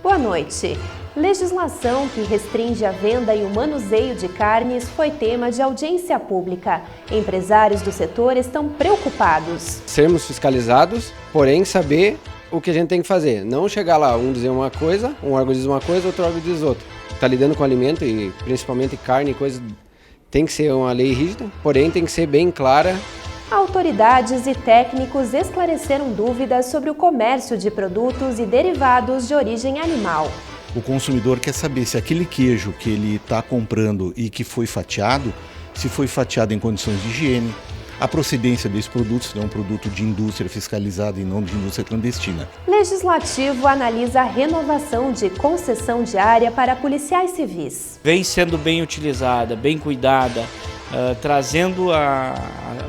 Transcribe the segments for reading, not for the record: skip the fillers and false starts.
Boa noite. Legislação que restringe a venda e o manuseio de carnes foi tema de audiência pública. Empresários do setor estão preocupados. Sermos fiscalizados, porém saber o que a gente tem que fazer. Não chegar lá, um dizer uma coisa, um órgão diz uma coisa, outro órgão diz outra. Está lidando com alimento e principalmente carne e coisas, tem que ser uma lei rígida, porém tem que ser bem clara. Autoridades e técnicos esclareceram dúvidas sobre o comércio de produtos e derivados de origem animal. O consumidor quer saber se aquele queijo que ele está comprando e que foi fatiado, se foi fatiado em condições de higiene, a procedência desse produto, se é um produto de indústria fiscalizada e não de indústria clandestina. Legislativo analisa a renovação de concessão de área para policiais civis. Vem sendo bem utilizada, bem cuidada, trazendo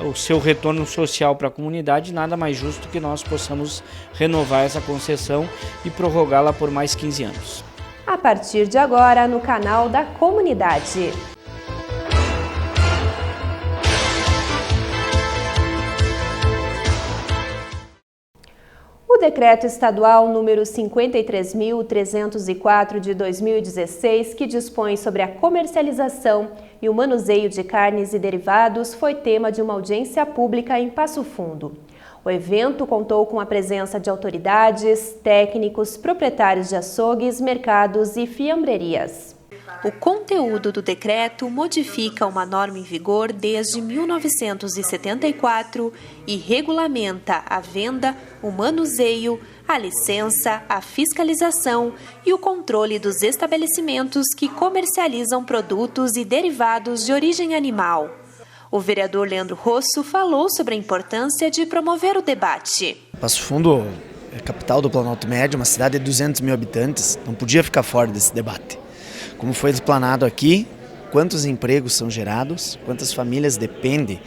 o seu retorno social para a comunidade, nada mais justo que nós possamos renovar essa concessão e prorrogá-la por mais 15 anos. A partir de agora, no canal da Comunidade. O Decreto Estadual número 53.304 de 2016, que dispõe sobre a comercialização e o manuseio de carnes e derivados, foi tema de uma audiência pública em Passo Fundo. O evento contou com a presença de autoridades, técnicos, proprietários de açougues, mercados e fiambrerias. O conteúdo do decreto modifica uma norma em vigor desde 1974 e regulamenta a venda, o manuseio, a licença, a fiscalização e o controle dos estabelecimentos que comercializam produtos e derivados de origem animal. O vereador Leandro Rosso falou sobre a importância de promover o debate. Passo Fundo é a capital do Planalto Médio, uma cidade de 200 mil habitantes, não podia ficar fora desse debate. Como foi explanado aqui, quantos empregos são gerados, quantas famílias dependem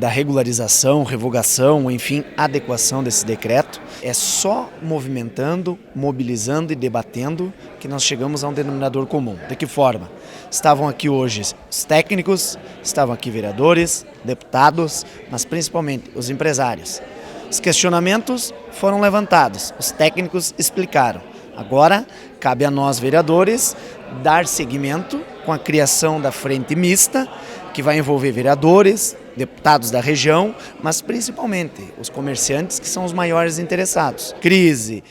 da regularização, revogação, enfim, adequação desse decreto. É só movimentando, mobilizando e debatendo que nós chegamos a um denominador comum. De que forma? Estavam aqui hoje os técnicos, estavam aqui vereadores, deputados, mas principalmente os empresários. Os questionamentos foram levantados, os técnicos explicaram. Agora, cabe a nós, vereadores, dar seguimento com a criação da frente mista, que vai envolver vereadores, deputados da região, mas principalmente os comerciantes, que são os maiores interessados. Crise,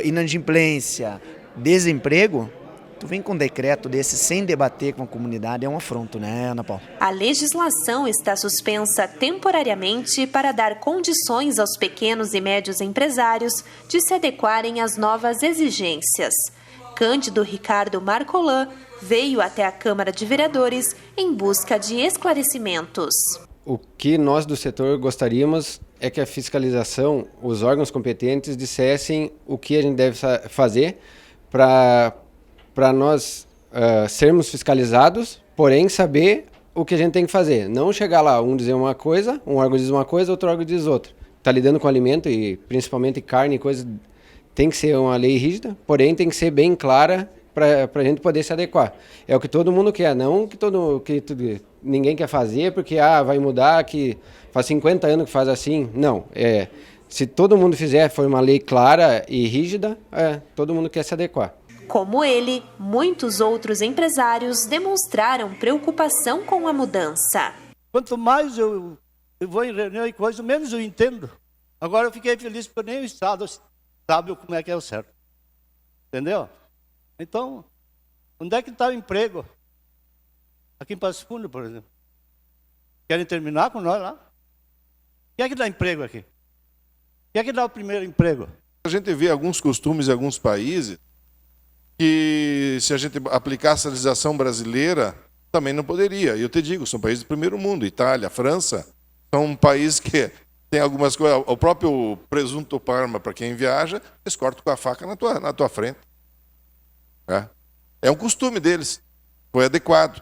inadimplência, desemprego, tu vem com um decreto desse sem debater com a comunidade, é um afronto, né, Ana Paula? A legislação está suspensa temporariamente para dar condições aos pequenos e médios empresários de se adequarem às novas exigências. Cândido Ricardo Marcolan veio até a Câmara de Vereadores em busca de esclarecimentos. O que nós do setor gostaríamos é que a fiscalização, os órgãos competentes dissessem o que a gente deve fazer para nós sermos fiscalizados, porém saber o que a gente tem que fazer. Não chegar lá, um dizer uma coisa, um órgão diz uma coisa, outro órgão diz outra. Está lidando com alimento e principalmente carne e coisas, tem que ser uma lei rígida, porém tem que ser bem clara para a gente poder se adequar. É o que todo mundo quer, não que ninguém quer fazer porque vai mudar, que faz 50 anos que faz assim. Não, se todo mundo fizer, for uma lei clara e rígida, todo mundo quer se adequar. Como ele, muitos outros empresários demonstraram preocupação com a mudança. Quanto mais eu vou em reunião e coisa, menos eu entendo. Agora eu fiquei feliz porque nem o Estado sabe como é que é o certo. Entendeu? Então, onde é que está o emprego? Aqui em Passo Fundo, por exemplo. Querem terminar com nós lá? Quem é que dá emprego aqui? Quem é que dá o primeiro emprego? A gente vê alguns costumes em alguns países que, se a gente aplicasse a legislação brasileira, também não poderia. E eu te digo, são países do primeiro mundo. Itália, França, são países que tem algumas coisas. O próprio presunto Parma, para quem viaja, eles cortam com a faca na tua frente. É um costume deles. Foi adequado.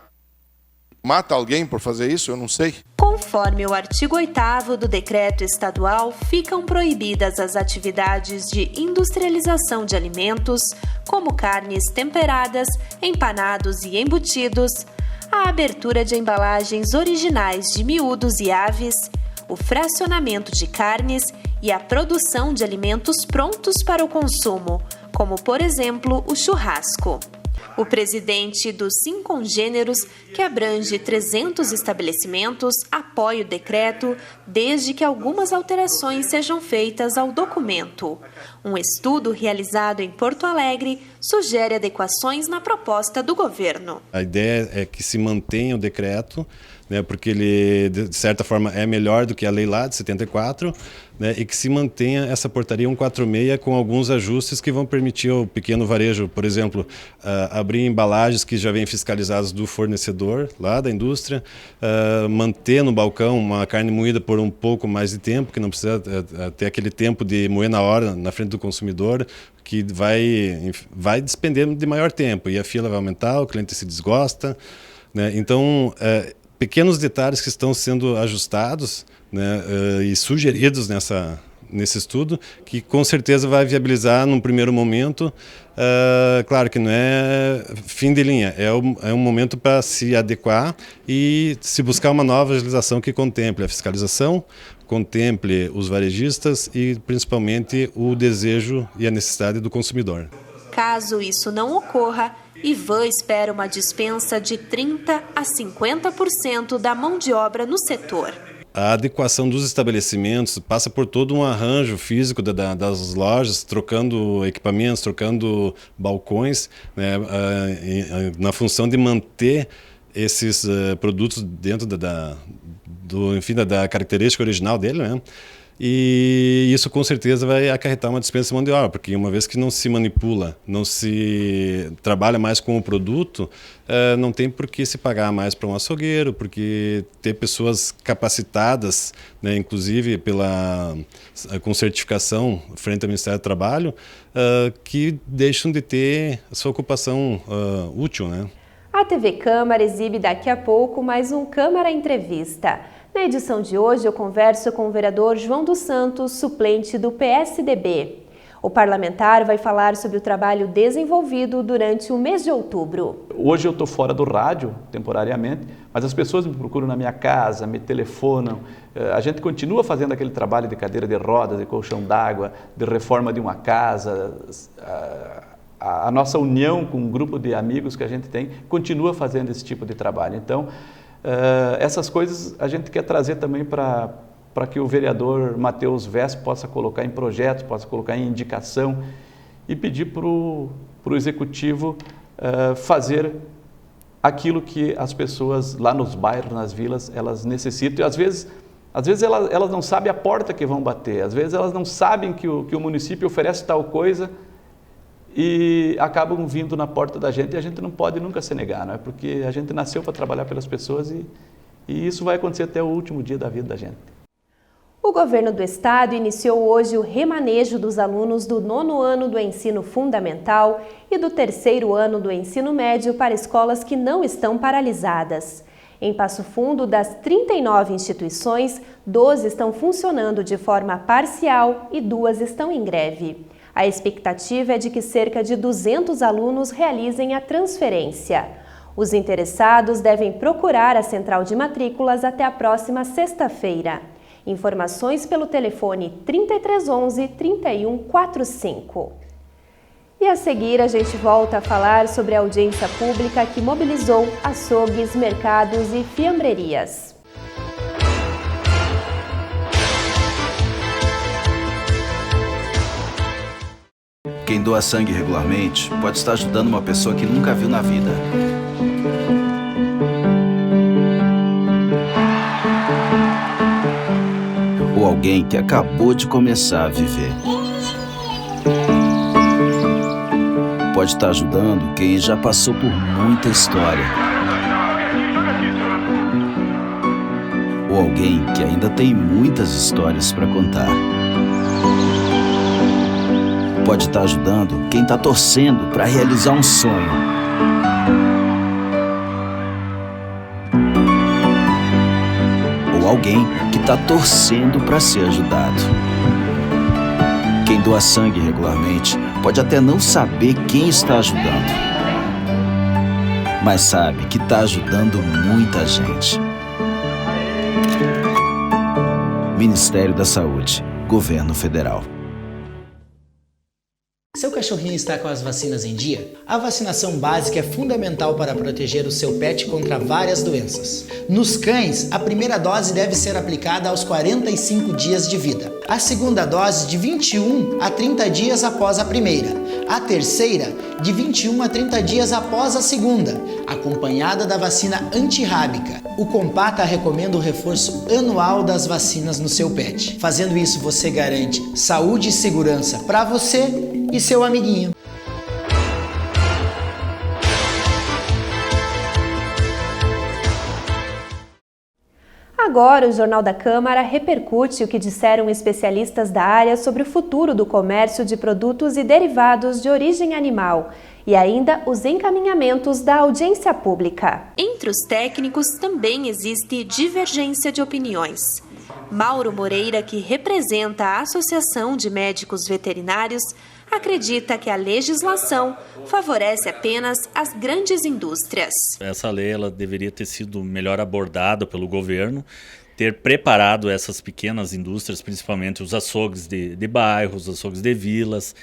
Mata alguém por fazer isso? Eu não sei. Conforme o artigo 8º do Decreto Estadual, ficam proibidas as atividades de industrialização de alimentos, como carnes temperadas, empanados e embutidos, a abertura de embalagens originais de miúdos e aves, o fracionamento de carnes e a produção de alimentos prontos para o consumo, como, por exemplo, o churrasco. O presidente do Sincongêneros, que abrange 300 estabelecimentos, apoia o decreto desde que algumas alterações sejam feitas ao documento. Um estudo realizado em Porto Alegre sugere adequações na proposta do governo. A ideia é que se mantenha o decreto, né, porque ele, de certa forma, é melhor do que a lei lá de 74, né, e que se mantenha essa portaria 146 com alguns ajustes que vão permitir ao pequeno varejo, por exemplo, abrir embalagens que já vêm fiscalizadas do fornecedor, lá da indústria, manter no balcão uma carne moída por um pouco mais de tempo, que não precisa ter aquele tempo de moer na hora, na frente do consumidor, que vai despender de maior tempo, e a fila vai aumentar, o cliente se desgosta, né? Então, pequenos detalhes que estão sendo ajustados, né, e sugeridos nesse estudo, que com certeza vai viabilizar num primeiro momento. Claro que não é fim de linha, é um momento para se adequar e se buscar uma nova legislação que contemple a fiscalização, contemple os varejistas e principalmente o desejo e a necessidade do consumidor. Caso isso não ocorra, Ivan espera uma dispensa de 30% a 50% da mão de obra no setor. A adequação dos estabelecimentos passa por todo um arranjo físico das lojas, trocando equipamentos, trocando balcões, né, na função de manter esses produtos dentro da característica original dele, né? E isso com certeza vai acarretar uma dispensa de mão de obra, porque uma vez que não se manipula, não se trabalha mais com o produto, não tem por que se pagar mais para um açougueiro, porque ter pessoas capacitadas, né, inclusive com certificação frente ao Ministério do Trabalho, que deixam de ter a sua ocupação útil, né? A TV Câmara exibe daqui a pouco mais um Câmara Entrevista. Na edição de hoje, eu converso com o vereador João dos Santos, suplente do PSDB. O parlamentar vai falar sobre o trabalho desenvolvido durante o mês de outubro. Hoje eu estou fora do rádio, temporariamente, mas as pessoas me procuram na minha casa, me telefonam. A gente continua fazendo aquele trabalho de cadeira de rodas, de colchão d'água, de reforma de uma casa. A nossa união com um grupo de amigos que a gente tem continua fazendo esse tipo de trabalho. Então, essas coisas a gente quer trazer também para que o vereador Matheus Vess possa colocar em projetos, possa colocar em indicação e pedir para o executivo fazer aquilo que as pessoas lá nos bairros, nas vilas, elas necessitam. E às vezes elas não sabem a porta que vão bater, às vezes elas não sabem que o município oferece tal coisa e acabam vindo na porta da gente, e a gente não pode nunca se negar, não é? Porque a gente nasceu para trabalhar pelas pessoas e isso vai acontecer até o último dia da vida da gente. O governo do estado iniciou hoje o remanejo dos alunos do 9º ano do ensino fundamental e do 3º ano do ensino médio para escolas que não estão paralisadas. Em Passo Fundo, das 39 instituições, 12 estão funcionando de forma parcial e 2 estão em greve. A expectativa é de que cerca de 200 alunos realizem a transferência. Os interessados devem procurar a central de matrículas até a próxima sexta-feira. Informações pelo telefone 3311-3145. E a seguir a gente volta a falar sobre a audiência pública que mobilizou açougues, mercados e fiambrerias. Quem doa sangue regularmente pode estar ajudando uma pessoa que nunca viu na vida. Ou alguém que acabou de começar a viver. Pode estar ajudando quem já passou por muita história. Ou alguém que ainda tem muitas histórias para contar. Pode estar ajudando quem está torcendo para realizar um sonho. Ou alguém que está torcendo para ser ajudado. Quem doa sangue regularmente pode até não saber quem está ajudando, mas sabe que está ajudando muita gente. Ministério da Saúde, Governo Federal. Seu cachorrinho está com as vacinas em dia? A vacinação básica é fundamental para proteger o seu pet contra várias doenças. Nos cães, a primeira dose deve ser aplicada aos 45 dias de vida. A segunda dose de 21 a 30 dias após a primeira. A terceira, de 21 a 30 dias após a segunda, acompanhada da vacina antirrábica. O Compata recomenda o reforço anual das vacinas no seu pet. Fazendo isso, você garante saúde e segurança para você e seu amiguinho. Agora, o Jornal da Câmara repercute o que disseram especialistas da área sobre o futuro do comércio de produtos e derivados de origem animal e ainda os encaminhamentos da audiência pública. Entre os técnicos também existe divergência de opiniões. Mauro Moreira, que representa a Associação de Médicos Veterinários, acredita que a legislação favorece apenas as grandes indústrias. Essa lei ela deveria ter sido melhor abordada pelo governo, ter preparado essas pequenas indústrias, principalmente os açougues de bairros, os açougues de vilas,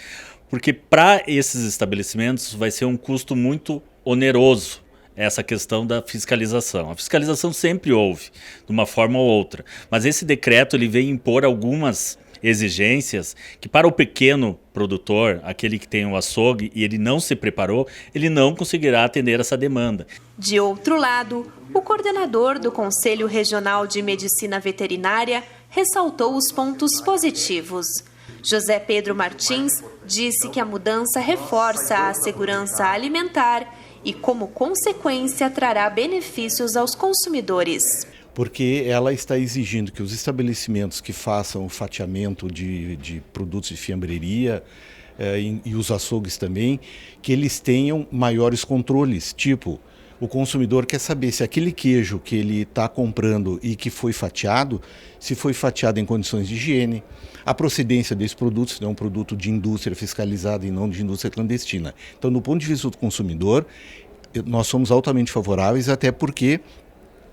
porque para esses estabelecimentos vai ser um custo muito oneroso essa questão da fiscalização. A fiscalização sempre houve, de uma forma ou outra, mas esse decreto ele vem impor algumas exigências que para o pequeno produtor, aquele que tem um açougue e ele não se preparou, ele não conseguirá atender essa demanda. De outro lado, o coordenador do Conselho Regional de Medicina Veterinária ressaltou os pontos positivos. José Pedro Martins disse que a mudança reforça a segurança alimentar e, como consequência, trará benefícios aos consumidores. Porque ela está exigindo que os estabelecimentos que façam o fatiamento de produtos de fiambreria e os açougues também, que eles tenham maiores controles, tipo, o consumidor quer saber se aquele queijo que ele está comprando e que foi fatiado, se foi fatiado em condições de higiene, a procedência desse produto, se não é um produto de indústria fiscalizada e não de indústria clandestina. Então, do ponto de vista do consumidor, nós somos altamente favoráveis, até porque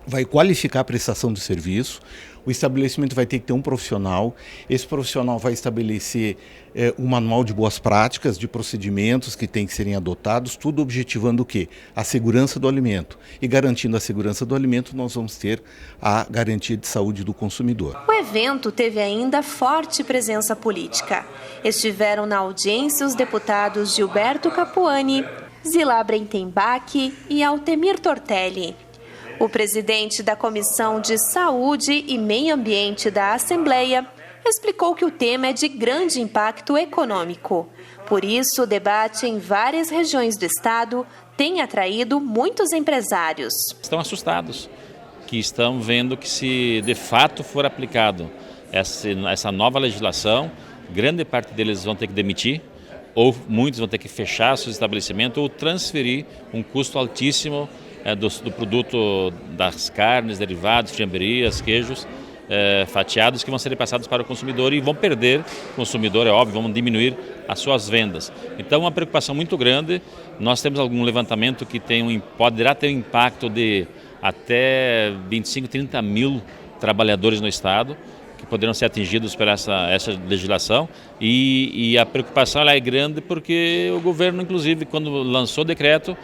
vai qualificar a prestação do serviço, o estabelecimento vai ter que ter um profissional, esse profissional vai estabelecer um manual de boas práticas, de procedimentos que têm que serem adotados, tudo objetivando o quê? A segurança do alimento. E garantindo a segurança do alimento, nós vamos ter a garantia de saúde do consumidor. O evento teve ainda forte presença política. Estiveram na audiência os deputados Gilberto Capuani, Zilá Breitenbach e Altemir Tortelli. O presidente da Comissão de Saúde e Meio Ambiente da Assembleia explicou que o tema é de grande impacto econômico. Por isso, o debate em várias regiões do estado tem atraído muitos empresários. Estão assustados, que estão vendo que se de fato for aplicado essa nova legislação, grande parte deles vão ter que demitir, ou muitos vão ter que fechar seus estabelecimentos ou transferir um custo altíssimo do produto das carnes, derivados, fiamberias, queijos fatiados que vão ser passados para o consumidor e vão perder o consumidor, é óbvio, vão diminuir as suas vendas. Então, uma preocupação muito grande. Nós temos algum levantamento que poderá ter um impacto de até 25, 30 mil trabalhadores no estado que poderão ser atingidos por essa legislação e a preocupação ela é grande porque o governo, inclusive, quando lançou o decreto,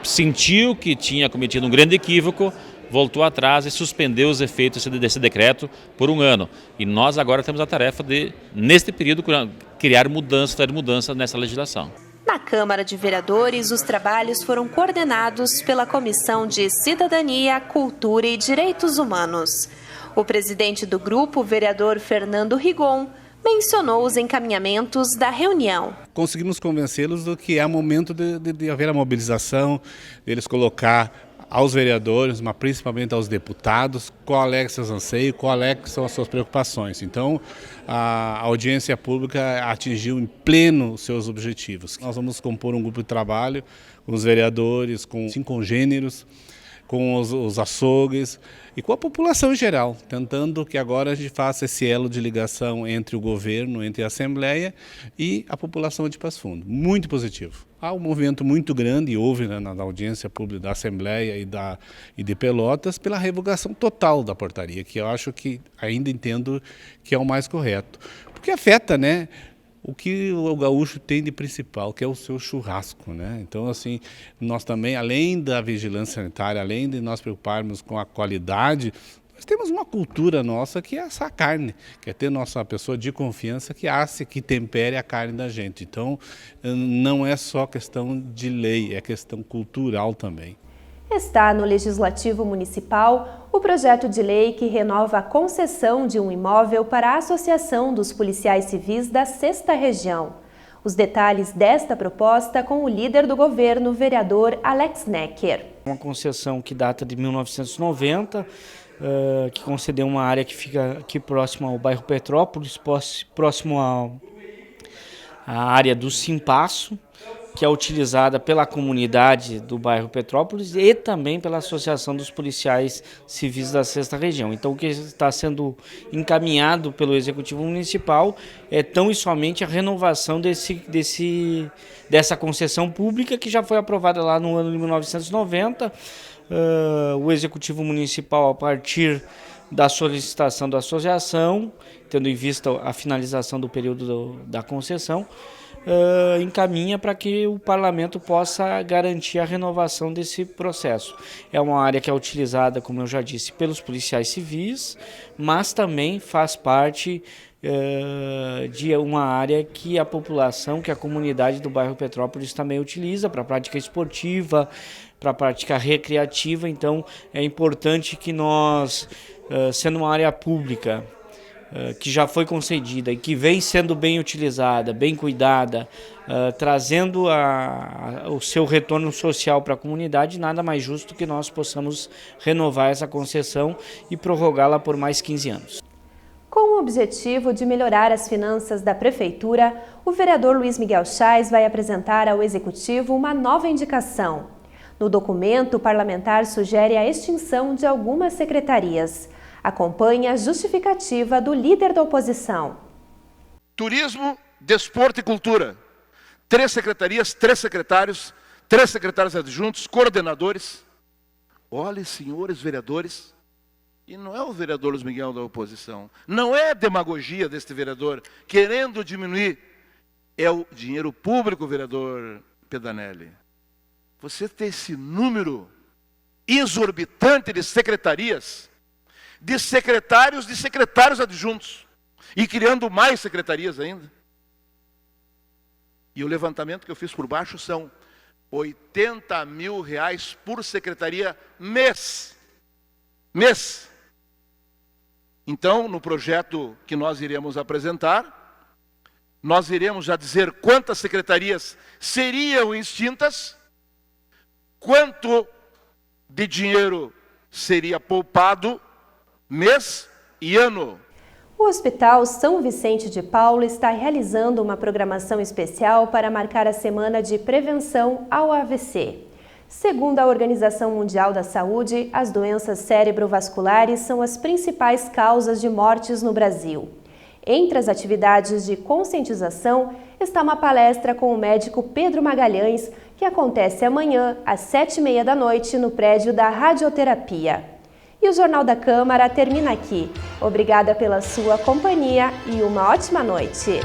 sentiu que tinha cometido um grande equívoco, voltou atrás e suspendeu os efeitos desse decreto por um ano. E nós agora temos a tarefa de, neste período, criar mudança nessa legislação. Na Câmara de Vereadores, os trabalhos foram coordenados pela Comissão de Cidadania, Cultura e Direitos Humanos. O presidente do grupo, o vereador Fernando Rigon, mencionou os encaminhamentos da reunião. Conseguimos convencê-los do que é momento de haver a mobilização, deles colocar aos vereadores, mas principalmente aos deputados, qual é seus anseios, qual são as suas preocupações. Então, a audiência pública atingiu em pleno os seus objetivos. Nós vamos compor um grupo de trabalho com os vereadores, com 5 congêneros, com os açougues e com a população em geral, tentando que agora a gente faça esse elo de ligação entre o governo, entre a Assembleia e a população de Passo Fundo. Muito positivo. Há um movimento muito grande, houve na audiência pública da Assembleia e de Pelotas, pela revogação total da portaria, que eu acho que ainda entendo que é o mais correto. Porque afeta, né? o que o gaúcho tem de principal, que é o seu churrasco, né? Então, assim, nós também, além da vigilância sanitária, além de nós preocuparmos com a qualidade, nós temos uma cultura nossa que é essa carne, que é ter nossa pessoa de confiança que asse, que tempere a carne da gente. Então, não é só questão de lei, é questão cultural também. Está no Legislativo Municipal o projeto de lei que renova a concessão de um imóvel para a Associação dos Policiais Civis da 6ª Região. Os detalhes desta proposta com o líder do governo, vereador Alex Necker. Uma concessão que data de 1990, que concedeu uma área que fica aqui próximo ao bairro Petrópolis, próximo à área do Simpasso, que é utilizada pela comunidade do bairro Petrópolis e também pela Associação dos Policiais Civis da 6ª Região. Então, o que está sendo encaminhado pelo Executivo Municipal é tão e somente a renovação dessa concessão pública que já foi aprovada lá no ano de 1990. O Executivo Municipal, a partir da solicitação da associação, tendo em vista a finalização do período da concessão, encaminha para que o parlamento possa garantir a renovação desse processo. É uma área que é utilizada, como eu já disse, pelos policiais civis, mas também faz parte de uma área que a população, que a comunidade do bairro Petrópolis também utiliza para a prática esportiva, para a prática recreativa. Então é importante que nós, sendo uma área pública, que já foi concedida e que vem sendo bem utilizada, bem cuidada, trazendo o seu retorno social para a comunidade, nada mais justo que nós possamos renovar essa concessão e prorrogá-la por mais 15 anos. Com o objetivo de melhorar as finanças da Prefeitura, o vereador Luiz Miguel Chais vai apresentar ao Executivo uma nova indicação. No documento, o parlamentar sugere a extinção de algumas secretarias. Acompanhe a justificativa do líder da oposição. Turismo, Desporto e Cultura. 3 secretarias, 3 secretários, 3 secretários adjuntos, coordenadores. Olha, senhores vereadores, e não é o vereador Luiz Miguel da oposição, não é demagogia deste vereador querendo diminuir, é o dinheiro público, vereador Pedanelli. Você ter esse número exorbitante de secretarias, de secretários adjuntos, e criando mais secretarias ainda. E o levantamento que eu fiz por baixo são R$80 mil por secretaria mês. Então, no projeto que nós iremos apresentar, nós iremos já dizer quantas secretarias seriam extintas, quanto de dinheiro seria poupado mês e ano. O Hospital São Vicente de Paulo está realizando uma programação especial para marcar a Semana de Prevenção ao AVC. Segundo a Organização Mundial da Saúde, as doenças cerebrovasculares são as principais causas de mortes no Brasil. Entre as atividades de conscientização está uma palestra com o médico Pedro Magalhães, que acontece amanhã às 19h30 no prédio da Radioterapia. E o Jornal da Câmara termina aqui. Obrigada pela sua companhia e uma ótima noite.